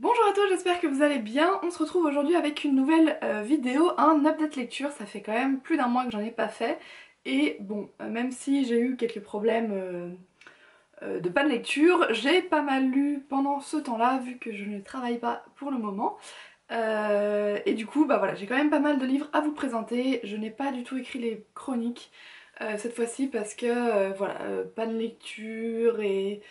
Bonjour à tous, j'espère que vous allez bien. On se retrouve aujourd'hui avec une nouvelle vidéo, un update lecture. Ça fait quand même plus d'un mois que j'en ai pas fait. Et bon, même si j'ai eu quelques problèmes de panne lecture, j'ai pas mal lu pendant ce temps-là, vu que je ne travaille pas pour le moment. Et du coup, bah voilà, j'ai quand même pas mal de livres à vous présenter. Je n'ai pas du tout écrit les chroniques cette fois-ci parce que voilà, panne lecture et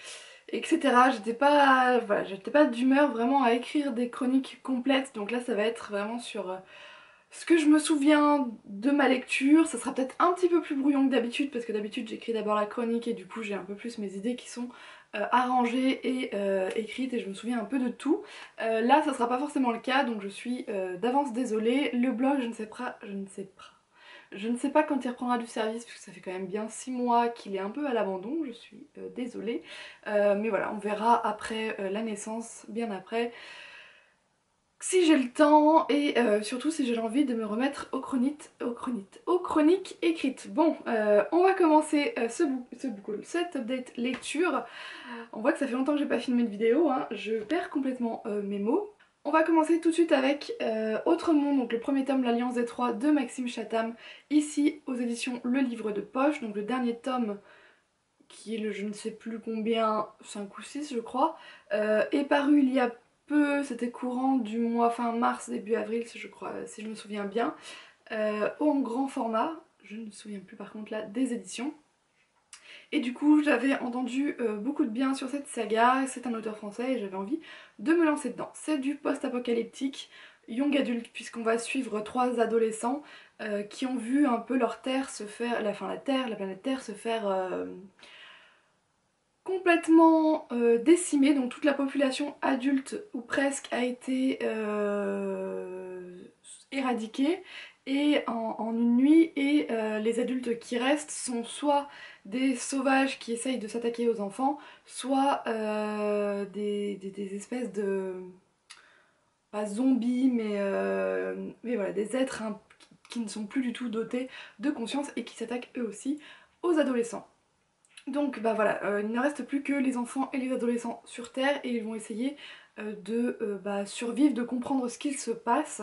etc. J'étais pas, voilà, j'étais pas d'humeur vraiment à écrire des chroniques complètes, donc là ça va être vraiment sur ce que je me souviens de ma lecture. Ça sera peut-être un petit peu plus brouillon que d'habitude parce que d'habitude j'écris d'abord la chronique et du coup j'ai un peu plus mes idées qui sont arrangées et écrites et je me souviens un peu de tout. Là ça sera pas forcément le cas, donc je suis d'avance désolée. Le blog, je ne sais pas quand il reprendra du service, puisque ça fait quand même bien 6 mois qu'il est un peu à l'abandon, je suis désolée. Mais voilà, on verra après la naissance, bien après, si j'ai le temps et surtout si j'ai envie de me remettre aux chroniques écrites. Bon, on va commencer cette update lecture. On voit que ça fait longtemps que j'ai pas filmé de vidéo, hein. Je perds complètement mes mots. On va commencer tout de suite avec Autre Monde, donc le premier tome, L'Alliance des Trois de Maxime Chatham, ici aux éditions Le Livre de Poche, donc le dernier tome qui est le je ne sais plus combien, 5 ou 6 je crois, est paru il y a peu, c'était courant du mois fin mars, début avril je crois, si je me souviens bien, en grand format, je ne me souviens plus par contre là des éditions. Et du coup, j'avais entendu beaucoup de bien sur cette saga, c'est un auteur français et j'avais envie de me lancer dedans. C'est du post-apocalyptique, young adulte, puisqu'on va suivre trois adolescents qui ont vu un peu leur Terre se faire, la planète Terre se faire complètement décimée, donc toute la population adulte ou presque a été éradiquée et en une nuit, et les adultes qui restent sont soit des sauvages qui essayent de s'attaquer aux enfants, soit des espèces de, pas zombies, mais voilà, des êtres qui ne sont plus du tout dotés de conscience et qui s'attaquent eux aussi aux adolescents. Donc bah voilà, il ne reste plus que les enfants et les adolescents sur Terre et ils vont essayer de survivre, de comprendre ce qu'il se passe,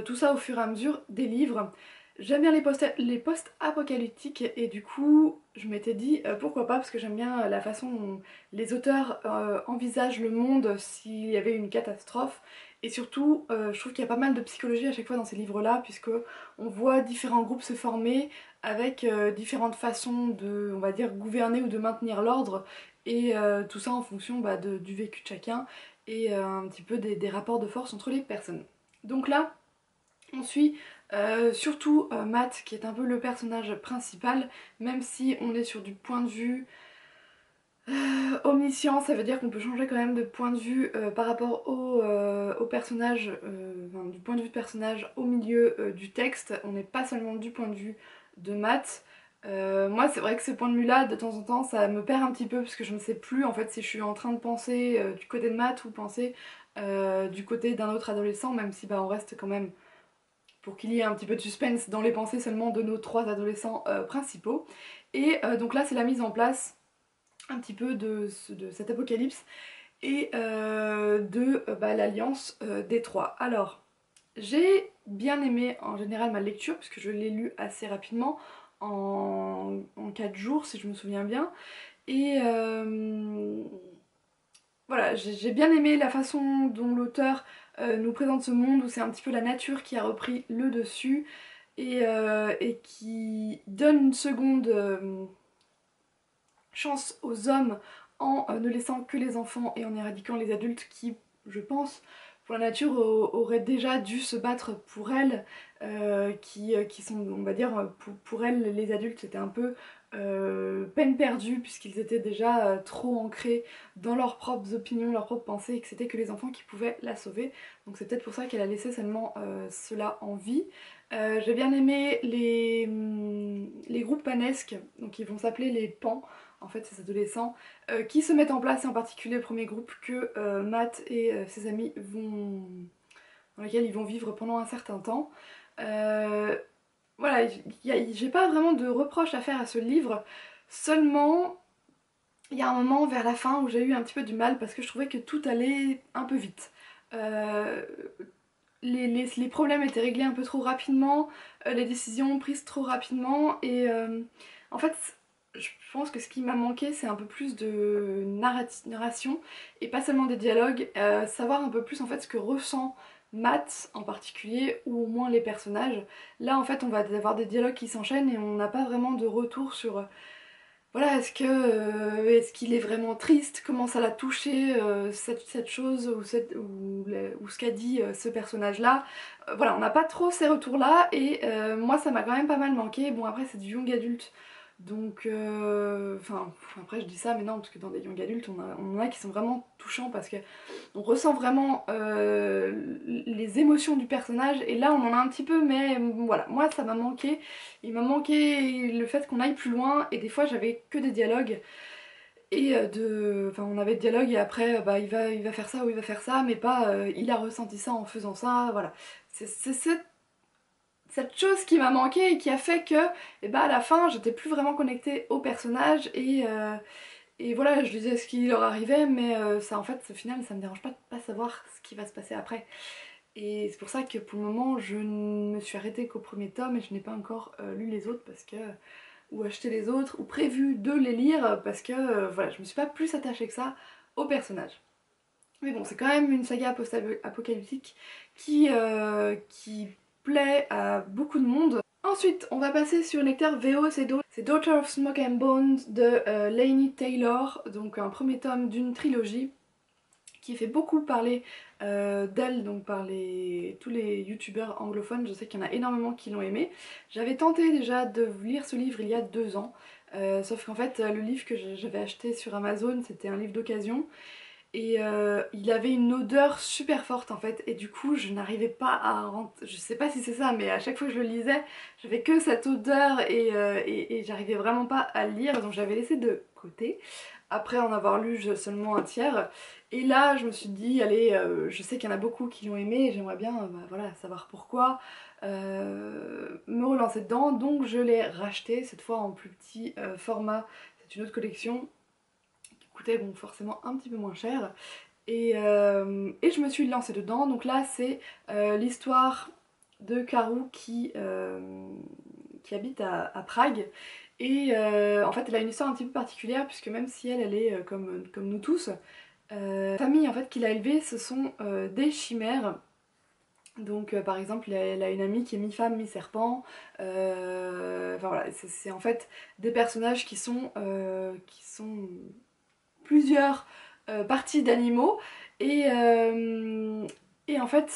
tout ça au fur et à mesure des livres. J'aime bien les post-apocalyptiques et du coup je m'étais dit pourquoi pas, parce que j'aime bien la façon dont les auteurs envisagent le monde s'il y avait une catastrophe. Et surtout, je trouve qu'il y a pas mal de psychologie à chaque fois dans ces livres-là, puisque on voit différents groupes se former avec différentes façons de, on va dire, gouverner ou de maintenir l'ordre, et tout ça en fonction du vécu de chacun et un petit peu des rapports de force entre les personnes. Donc là, on suit surtout Matt, qui est un peu le personnage principal, même si on est sur du point de vue omniscient. Ça veut dire qu'on peut changer quand même de point de vue par rapport au personnage, enfin, du point de vue de personnage au milieu du texte. On n'est pas seulement du point de vue de Matt. Moi c'est vrai que ce point de vue là de temps en temps ça me perd un petit peu parce que je ne sais plus en fait si je suis en train de penser du côté de Matt ou penser du côté d'un autre adolescent, même si on reste quand même pour qu'il y ait un petit peu de suspense dans les pensées seulement de nos trois adolescents principaux. Et donc là c'est la mise en place un petit peu de cet apocalypse et de l'alliance des trois. Alors, j'ai bien aimé en général ma lecture, puisque je l'ai lu assez rapidement, en 4 jours si je me souviens bien. Et voilà, j'ai bien aimé la façon dont l'auteur nous présente ce monde où c'est un petit peu la nature qui a repris le dessus et qui donne une seconde chance aux hommes en ne laissant que les enfants et en éradiquant les adultes qui, je pense, pour la nature auraient déjà dû se battre pour elles, qui sont, on va dire, pour elles, les adultes, c'était un peu peine perdue puisqu'ils étaient déjà trop ancrés dans leurs propres opinions, leurs propres pensées, et que c'était que les enfants qui pouvaient la sauver. Donc c'est peut-être pour ça qu'elle a laissé seulement cela en vie. J'ai bien aimé les groupes panesques, donc ils vont s'appeler les PAN, en fait ces adolescents, qui se mettent en place, et en particulier le premier groupe que Matt et ses amis dans lequel ils vont vivre pendant un certain temps. Euh, voilà, j'ai pas vraiment de reproches à faire à ce livre, seulement il y a un moment vers la fin où j'ai eu un petit peu du mal parce que je trouvais que tout allait un peu vite. Euh, les problèmes étaient réglés un peu trop rapidement, les décisions prises trop rapidement et en fait je pense que ce qui m'a manqué c'est un peu plus de narration et pas seulement des dialogues, savoir un peu plus en fait ce que ressent Matt en particulier ou au moins les personnages. Là en fait on va avoir des dialogues qui s'enchaînent et on n'a pas vraiment de retour sur voilà, est-ce qu'il est vraiment triste? Comment ça l'a touché cette chose ou ce qu'a dit ce personnage-là? Voilà, on n'a pas trop ces retours-là et moi ça m'a quand même pas mal manqué. Bon après c'est du young adulte, donc enfin après je dis ça mais non parce que dans des young adultes on en a qui sont vraiment touchants parce que on ressent vraiment les émotions du personnage et là on en a un petit peu mais voilà, moi ça m'a manqué. Il m'a manqué le fait qu'on aille plus loin et des fois j'avais que des dialogues et enfin on avait des dialogues et après bah il va faire ça ou il va faire ça mais pas il a ressenti ça en faisant ça, voilà. C'est cette chose qui m'a manqué et qui a fait que et bah à la fin j'étais plus vraiment connectée au personnage et voilà, je disais ce qui leur arrivait, mais ça en fait, au final, ça me dérange pas de pas savoir ce qui va se passer après. Et c'est pour ça que pour le moment, je ne me suis arrêtée qu'au premier tome et je n'ai pas encore lu les autres parce que ou acheté les autres ou prévu de les lire parce que voilà, je me suis pas plus attachée que ça au personnage. Mais bon, c'est quand même une saga post-apocalyptique qui plaît à beaucoup de monde. Ensuite, on va passer sur le lecteur VO, c'est Daughter of Smoke and Bones de Laini Taylor, donc un premier tome d'une trilogie qui fait beaucoup parler d'elle, donc par tous les youtubeurs anglophones. Je sais qu'il y en a énormément qui l'ont aimé. J'avais tenté déjà de lire ce livre il y a 2 ans, sauf qu'en fait le livre que j'avais acheté sur Amazon c'était un livre d'occasion et il avait une odeur super forte en fait et du coup je n'arrivais pas à rentrer, je sais pas si c'est ça mais à chaque fois que je le lisais j'avais que cette odeur et j'arrivais vraiment pas à le lire donc j'avais laissé de côté après en avoir lu seulement un tiers et là je me suis dit allez je sais qu'il y en a beaucoup qui l'ont aimé et j'aimerais bien bah, voilà, savoir pourquoi me relancer dedans donc je l'ai racheté cette fois en plus petit format, c'est une autre collection coûtait bon, forcément un petit peu moins cher. Et je me suis lancée dedans. Donc là, c'est l'histoire de Karu qui habite à Prague. Et en fait, elle a une histoire un petit peu particulière, puisque même si elle est comme nous tous, la famille en fait qu'il a élevée, ce sont des chimères. Donc par exemple, elle a une amie qui est mi-femme, mi-serpent. Enfin voilà, c'est en fait des personnages qui sont plusieurs parties d'animaux et, et en fait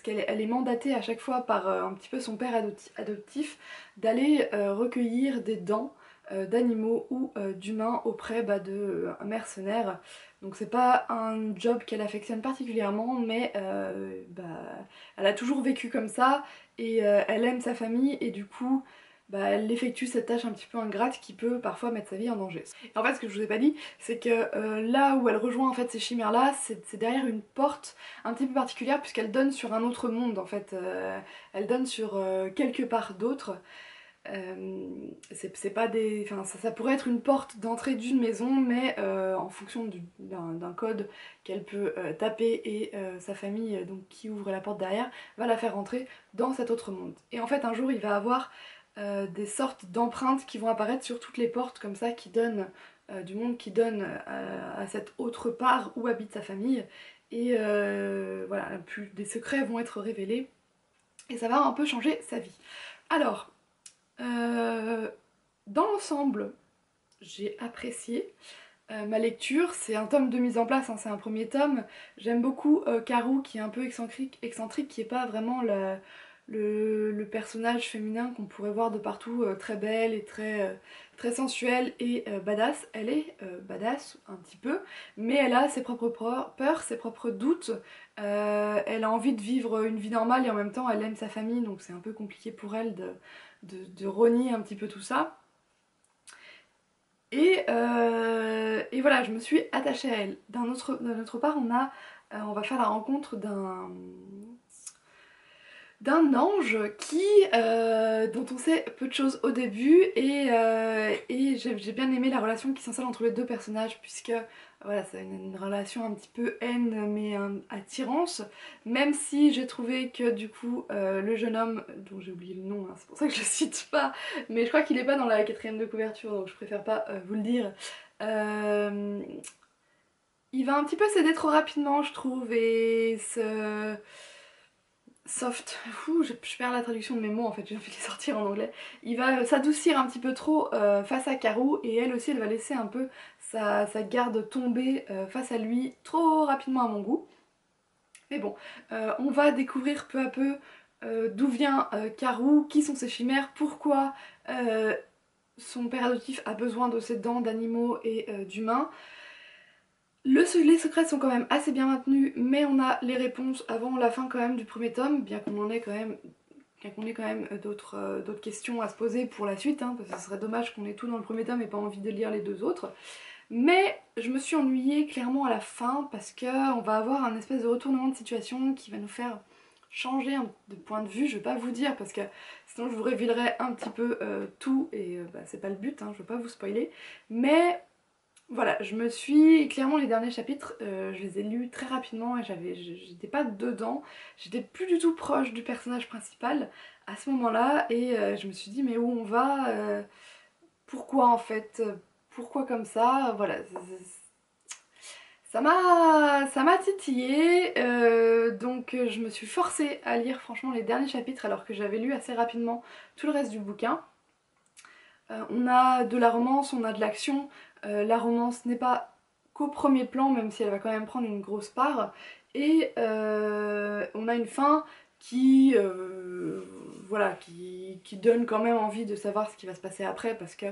elle est mandatée à chaque fois par un petit peu son père adoptif d'aller recueillir des dents d'animaux ou d'humains auprès bah, de mercenaires. Donc c'est pas un job qu'elle affectionne particulièrement mais bah, elle a toujours vécu comme ça et elle aime sa famille et du coup bah, elle effectue cette tâche un petit peu ingrate qui peut parfois mettre sa vie en danger. Et en fait ce que je vous ai pas dit c'est que là où elle rejoint en fait ces chimères là c'est derrière une porte un petit peu particulière puisqu'elle donne sur un autre monde en fait. Elle donne sur quelque part d'autre. C'est pas des. Enfin, ça pourrait être une porte d'entrée d'une maison, mais en fonction d'un code qu'elle peut taper et sa famille, donc qui ouvre la porte derrière, va la faire rentrer dans cet autre monde. Et en fait, un jour, il va avoir des sortes d'empreintes qui vont apparaître sur toutes les portes, comme ça, qui donnent du monde qui donne à cette autre part où habite sa famille. Et voilà, des secrets vont être révélés et ça va un peu changer sa vie. Alors, euh, dans l'ensemble, j'ai apprécié ma lecture. C'est un tome de mise en place, hein, c'est un premier tome. J'aime beaucoup Karu qui est un peu excentrique, qui est pas vraiment le personnage féminin qu'on pourrait voir de partout, très belle et très sensuelle et badass. Elle est badass un petit peu, mais elle a ses propres peurs, ses propres doutes. Elle a envie de vivre une vie normale et en même temps elle aime sa famille, donc c'est un peu compliqué pour elle de renier un petit peu tout ça. Et voilà, je me suis attachée à elle. D'un autre part, on va faire la rencontre d'un ange dont on sait peu de choses au début et j'ai bien aimé la relation qui s'installe entre les deux personnages puisque voilà, c'est une relation un petit peu haine mais attirance, même si j'ai trouvé que du coup le jeune homme, dont j'ai oublié le nom, hein, c'est pour ça que je le cite pas, mais je crois qu'il est pas dans la quatrième de couverture donc je préfère pas vous le dire. Euh, il va un petit peu céder trop rapidement je trouve et soft, je perds la traduction de mes mots en fait, j'ai envie de les sortir en anglais. Il va s'adoucir un petit peu trop face à Karou et elle aussi elle va laisser un peu sa garde tomber face à lui trop rapidement à mon goût. Mais bon, on va découvrir peu à peu d'où vient Karou, qui sont ses chimères, pourquoi son père adoptif a besoin de ses dents d'animaux et d'humains. Les secrets sont quand même assez bien maintenus, mais on a les réponses avant la fin quand même du premier tome, bien qu'on ait quand même d'autres questions à se poser pour la suite, hein, parce que ce serait dommage qu'on ait tout dans le premier tome et pas envie de lire les deux autres. Mais je me suis ennuyée clairement à la fin parce qu'on va avoir un espèce de retournement de situation qui va nous faire changer de point de vue, je vais pas vous dire parce que sinon je vous révélerai un petit peu tout et bah, c'est pas le but, hein, je veux pas vous spoiler. Mais voilà, je me suis clairement les derniers chapitres, je les ai lus très rapidement et j'étais pas dedans, j'étais plus du tout proche du personnage principal à ce moment-là et je me suis dit mais où on va, pourquoi en fait, pourquoi comme ça, voilà, ça m'a titillé, donc je me suis forcée à lire franchement les derniers chapitres alors que j'avais lu assez rapidement tout le reste du bouquin. On a de la romance, on a de l'action. La romance n'est pas qu'au premier plan, même si elle va quand même prendre une grosse part. Et on a une fin voilà, qui donne quand même envie de savoir ce qui va se passer après, parce que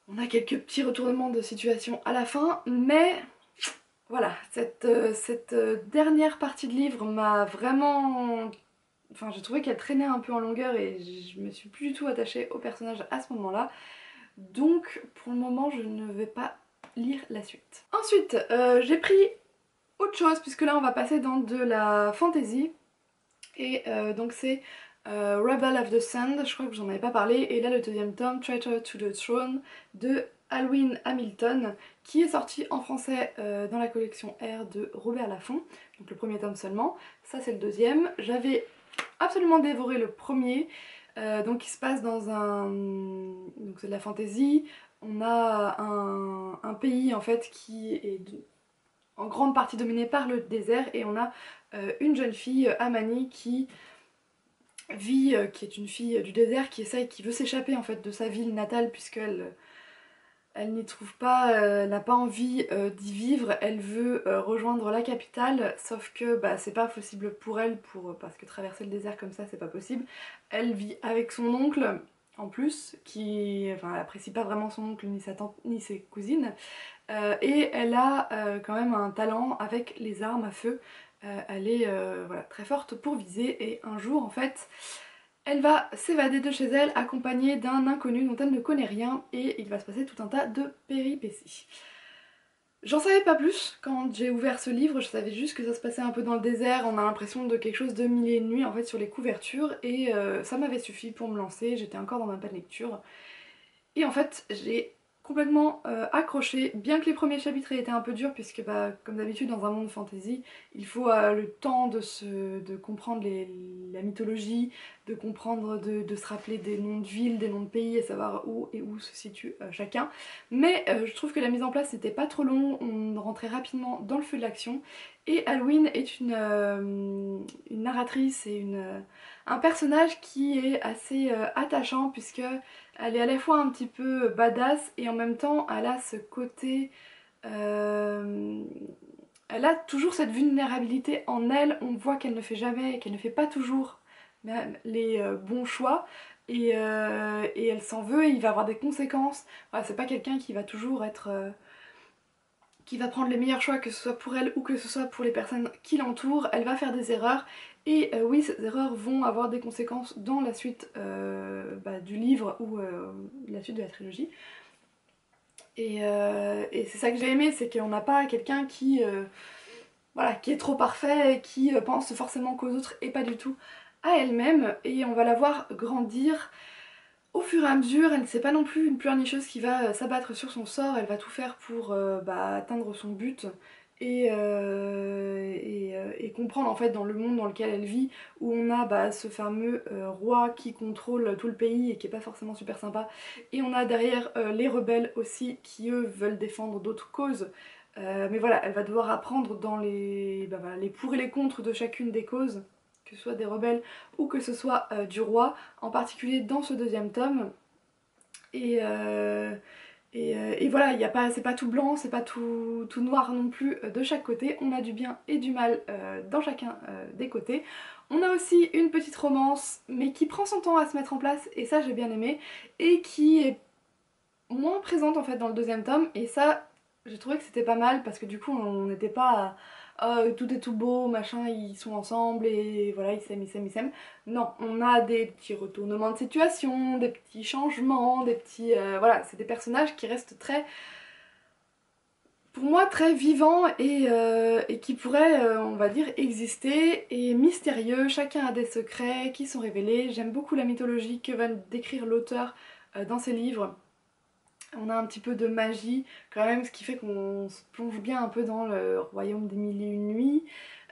on a quelques petits retournements de situation à la fin, mais voilà, cette dernière partie de livre m'a vraiment... Enfin, j'ai trouvé qu'elle traînait un peu en longueur et je me suis plus du tout attachée au personnage à ce moment-là. Donc pour le moment je ne vais pas lire la suite. Ensuite j'ai pris autre chose puisque là on va passer dans de la fantasy et donc c'est Rebel of the Sand, je crois que j'en avais pas parlé, et là le deuxième tome, Traitor to the Throne de Alwyn Hamilton qui est sorti en français dans la collection R de Robert Laffont, donc le premier tome seulement, ça c'est le deuxième. J'avais absolument dévoré le premier, donc il se passe dans un... donc c'est de la fantasy, on a un pays en fait qui est en grande partie dominé par le désert et on a une jeune fille, Amani, qui vit, qui est une fille du désert qui veut s'échapper en fait de sa ville natale puisqu'elle elle n'y trouve pas, elle n'a pas envie d'y vivre, elle veut rejoindre la capitale, sauf que bah, c'est pas possible pour elle, parce que traverser le désert comme ça c'est pas possible. Elle vit avec son oncle en plus, enfin elle apprécie pas vraiment son oncle ni sa tante ni ses cousines, et elle a quand même un talent avec les armes à feu. Elle est voilà, très forte pour viser et un jour en fait elle va s'évader de chez elle accompagnée d'un inconnu dont elle ne connaît rien et il va se passer tout un tas de péripéties. J'en savais pas plus quand j'ai ouvert ce livre, je savais juste que ça se passait un peu dans le désert, on a l'impression de quelque chose de mille et une nuits en fait sur les couvertures et ça m'avait suffi pour me lancer, j'étais encore dans ma pleine lecture. Et en fait j'ai complètement accroché, bien que les premiers chapitres aient été un peu durs puisque bah, comme d'habitude dans un monde fantasy il faut le temps de comprendre la mythologie, de comprendre, de se rappeler des noms de villes, des noms de pays et savoir où se situe chacun. Mais je trouve que la mise en place n'était pas trop long, on rentrait rapidement dans le feu de l'action et Alwyn est une narratrice et un personnage qui est assez attachant puisque elle est à la fois un petit peu badass et en même temps elle a ce côté... elle a toujours cette vulnérabilité en elle, on voit qu'elle ne fait jamais, qu'elle ne fait pas toujours même les bons choix et elle s'en veut et il va avoir des conséquences. Voilà, c'est pas quelqu'un qui va toujours être... qui va prendre les meilleurs choix, que ce soit pour elle ou que ce soit pour les personnes qui l'entourent. Elle va faire des erreurs et oui, ces erreurs vont avoir des conséquences dans la suite bah, du livre ou la suite de la trilogie. Et c'est ça que j'ai aimé, c'est qu'on n'a pas quelqu'un qui, voilà, qui est trop parfait et qui pense forcément qu'aux autres et pas du tout à elle-même et on va la voir grandir au fur et à mesure. Elle ne sait pas non plus une pleurnicheuse qui va s'abattre sur son sort, elle va tout faire pour atteindre son but et comprendre en fait dans le monde dans lequel elle vit, où on a ce fameux roi qui contrôle tout le pays et qui est pas forcément super sympa, et on a derrière les rebelles aussi qui eux veulent défendre d'autres causes. Mais voilà, elle va devoir apprendre dans voilà, les pour et les contre de chacune des causes, que ce soit des rebelles ou que ce soit du roi, en particulier dans ce deuxième tome. Et, euh, et voilà, c'est pas tout blanc, c'est pas tout noir non plus de chaque côté. On a du bien et du mal dans chacun des côtés. On a aussi une petite romance, mais qui prend son temps à se mettre en place, et ça j'ai bien aimé, et qui est moins présente en fait dans le deuxième tome, et ça j'ai trouvé que c'était pas mal parce que du coup on n'était pas tout est tout beau, machin, ils sont ensemble et voilà, ils s'aiment, ils s'aiment, ils s'aiment. Non, on a des petits retournements de situation, des petits changements, des petits. Voilà, c'est des personnages qui restent très, pour moi, très vivants et qui pourraient, on va dire, exister et mystérieux. Chacun a des secrets qui sont révélés. J'aime beaucoup la mythologie que va décrire l'auteur dans ses livres. On a un petit peu de magie quand même, ce qui fait qu'on se plonge bien un peu dans le royaume des mille et une nuits.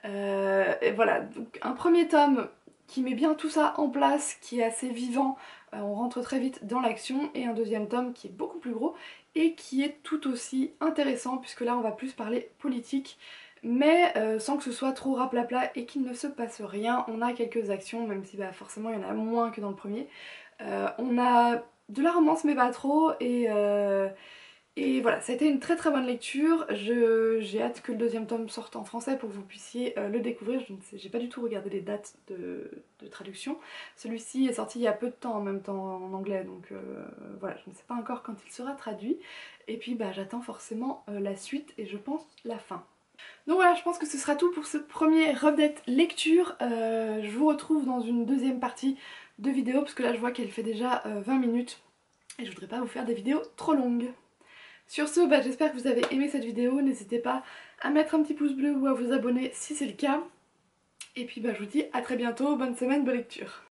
Et voilà, donc un premier tome qui met bien tout ça en place, qui est assez vivant, on rentre très vite dans l'action, et un deuxième tome qui est beaucoup plus gros et qui est tout aussi intéressant, puisque là on va plus parler politique, mais sans que ce soit trop raplapla et qu'il ne se passe rien. On a quelques actions, même si forcément il y en a moins que dans le premier. On a de la romance mais pas trop, et voilà, ça a été une très très bonne lecture. J'ai hâte que le deuxième tome sorte en français pour que vous puissiez le découvrir. Je ne sais, j'ai pas du tout regardé les dates de traduction. Celui-ci est sorti il y a peu de temps en même temps en anglais, donc voilà, je ne sais pas encore quand il sera traduit. Et puis j'attends forcément la suite et je pense la fin. Donc voilà, je pense que ce sera tout pour ce premier update lecture. Je vous retrouve dans une deuxième partie de vidéo, parce que là je vois qu'elle fait déjà 20 minutes et je voudrais pas vous faire des vidéos trop longues. Sur ce, j'espère que vous avez aimé cette vidéo. N'hésitez pas à mettre un petit pouce bleu ou à vous abonner si c'est le cas. Et puis je vous dis à très bientôt, bonne semaine, bonne lecture.